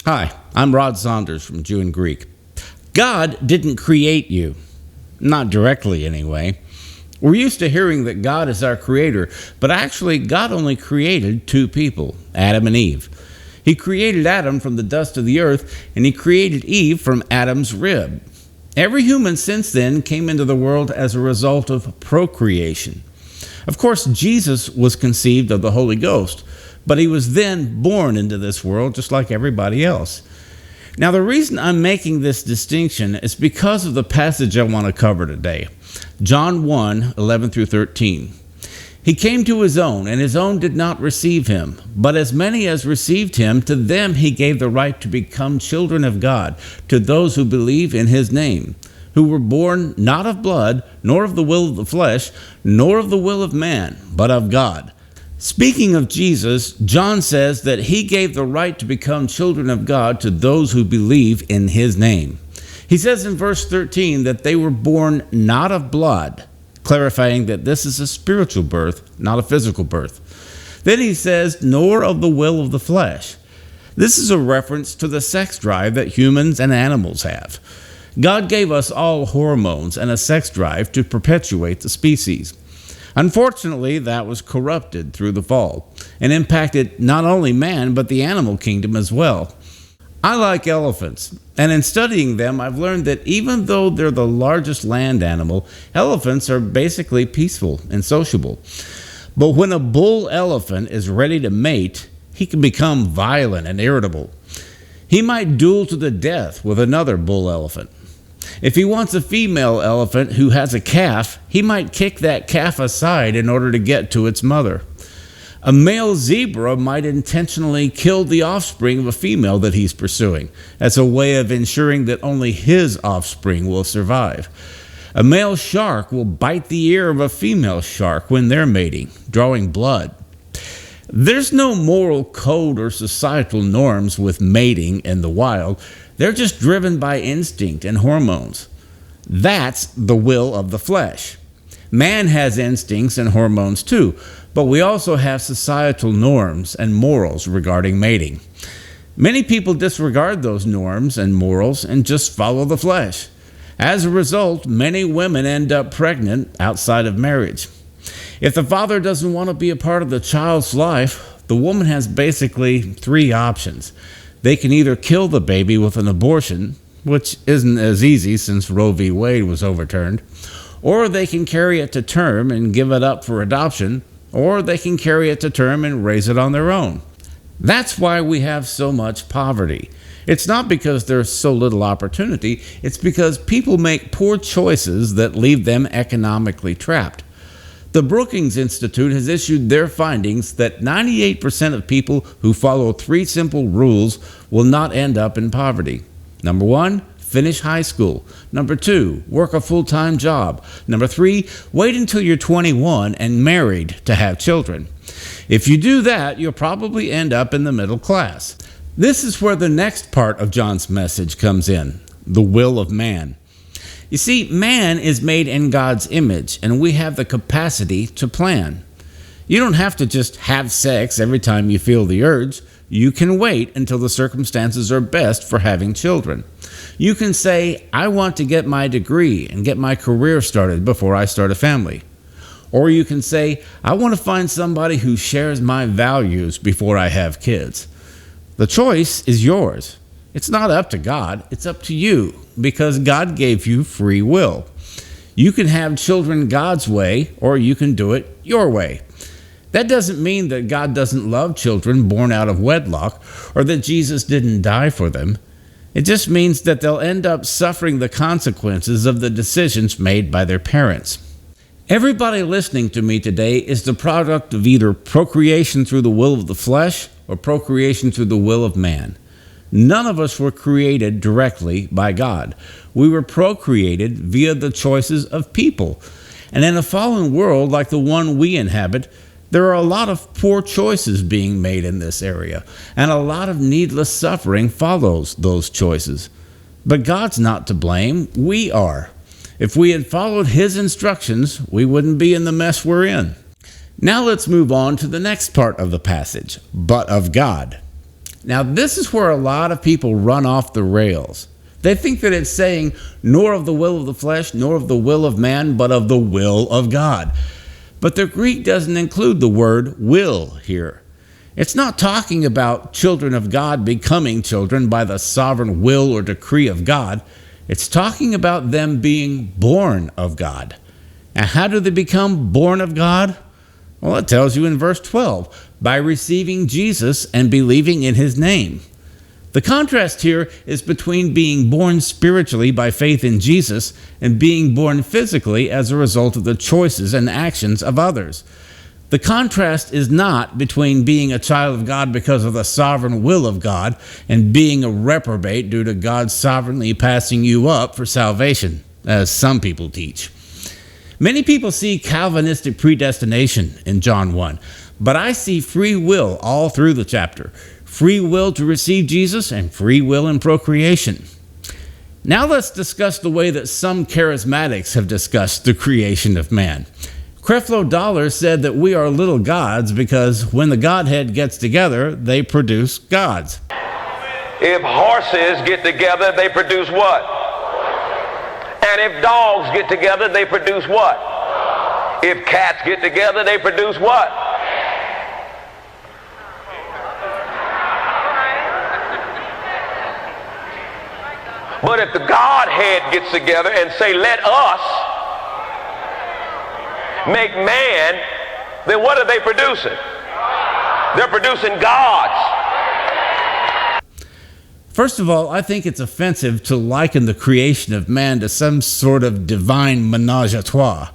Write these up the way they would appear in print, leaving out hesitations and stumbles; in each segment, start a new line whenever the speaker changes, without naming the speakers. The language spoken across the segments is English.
Hi, I'm Rod Saunders from Jew and Greek. God didn't create you. Not directly, anyway. We're used to hearing that God is our creator, but actually, God only created two people, Adam and Eve. He created Adam from the dust of the earth, and he created Eve from Adam's rib. Every human since then came into the world as a result of procreation. Of course, Jesus was conceived of the Holy Ghost, but he was then born into this world just like everybody else. Now, the reason I'm making this distinction is because of the passage I want to cover today. John 1:11 through 13. He came to his own, and his own did not receive him. But as many as received him, to them he gave the right to become children of God, to those who believe in his name, who were born not of blood, nor of the will of the flesh, nor of the will of man, but of God. Speaking of Jesus, John says that he gave the right to become children of God to those who believe in his name. He says in verse 13 that they were born not of blood, clarifying that this is a spiritual birth, not a physical birth. Then he says, nor of the will of the flesh. This is a reference to the sex drive that humans and animals have. God gave us all hormones and a sex drive to perpetuate the species. Unfortunately, that was corrupted through the fall and impacted not only man, but the animal kingdom as well. I like elephants, and in studying them, I've learned that even though they're the largest land animal, elephants are basically peaceful and sociable. But when a bull elephant is ready to mate, he can become violent and irritable. He might duel to the death with another bull elephant. If he wants a female elephant who has a calf, he might kick that calf aside in order to get to its mother. A male zebra might intentionally kill the offspring of a female that he's pursuing as a way of ensuring that only his offspring will survive. A male shark will bite the ear of a female shark when they're mating, drawing blood. There's no moral code or societal norms with mating in the wild. They're just driven by instinct and hormones. That's the will of the flesh. Man has instincts and hormones too, but we also have societal norms and morals regarding mating. Many people disregard those norms and morals and just follow the flesh. As a result, many women end up pregnant outside of marriage. If the father doesn't want to be a part of the child's life, the woman has basically three options. They can either kill the baby with an abortion, which isn't as easy since Roe v. Wade was overturned, or they can carry it to term and give it up for adoption, or they can carry it to term and raise it on their own. That's why we have so much poverty. It's not because there's so little opportunity, it's because people make poor choices that leave them economically trapped. The Brookings Institute has issued their findings that 98% of people who follow three simple rules will not end up in poverty. Number 1, finish high school. Number 2, work a full-time job. Number 3, wait until you're 21 and married to have children. If you do that, you'll probably end up in the middle class. This is where the next part of John's message comes in, the will of man. You see, man is made in God's image, and we have the capacity to plan. You don't have to just have sex every time you feel the urge. You can wait until the circumstances are best for having children. You can say, I want to get my degree and get my career started before I start a family. Or you can say, I want to find somebody who shares my values before I have kids. The choice is yours. It's not up to God, it's up to you, because God gave you free will. You can have children God's way, or you can do it your way. That doesn't mean that God doesn't love children born out of wedlock, or that Jesus didn't die for them. It just means that they'll end up suffering the consequences of the decisions made by their parents. Everybody listening to me today is the product of either procreation through the will of the flesh or procreation through the will of man. None of us were created directly by God. We were procreated via the choices of people. And in a fallen world like the one we inhabit, there are a lot of poor choices being made in this area, and a lot of needless suffering follows those choices. But God's not to blame, we are. If we had followed His instructions, we wouldn't be in the mess we're in. Now let's move on to the next part of the passage, but of God. Now, this is where a lot of people run off the rails. They think that it's saying, nor of the will of the flesh, nor of the will of man, but of the will of God. But the Greek doesn't include the word will here. It's not talking about children of God becoming children by the sovereign will or decree of God. It's talking about them being born of God. And how do they become born of God? Well, it tells you in verse 12, by receiving Jesus and believing in his name. The contrast here is between being born spiritually by faith in Jesus and being born physically as a result of the choices and actions of others. The contrast is not between being a child of God because of the sovereign will of God and being a reprobate due to God sovereignly passing you up for salvation, as some people teach. Many people see Calvinistic predestination in John 1, but I see free will all through the chapter. Free will to receive Jesus and free will in procreation. Now let's discuss the way that some charismatics have discussed the creation of man. Creflo Dollar said that we are little gods because when the Godhead gets together, they produce gods.
If horses get together, they produce what? And if dogs get together, they produce what? If cats get together, they produce what? But if the Godhead gets together and say, let us make man, then what are they producing? They're producing gods.
First of all, I think it's offensive to liken the creation of man to some sort of divine menage a trois.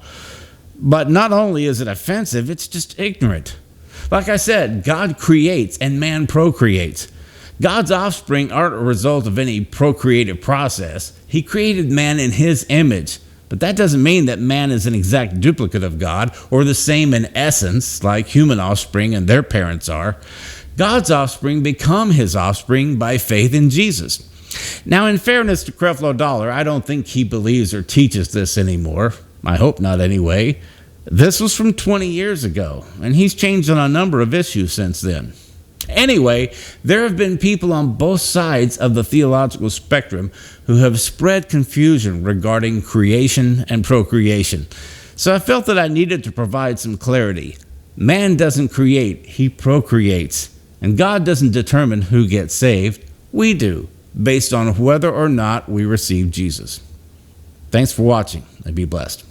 But not only is it offensive, it's just ignorant. Like I said, God creates and man procreates. God's offspring aren't a result of any procreative process. He created man in his image, but that doesn't mean that man is an exact duplicate of God or the same in essence like human offspring and their parents are. God's offspring become his offspring by faith in Jesus. Now, in fairness to Creflo Dollar, I don't think he believes or teaches this anymore. I hope not anyway. This was from 20 years ago, and he's changed on a number of issues since then. Anyway, there have been people on both sides of the theological spectrum who have spread confusion regarding creation and procreation. So I felt that I needed to provide some clarity. Man doesn't create, he procreates. And God doesn't determine who gets saved. We do, based on whether or not we receive Jesus. Thanks for watching, and be blessed.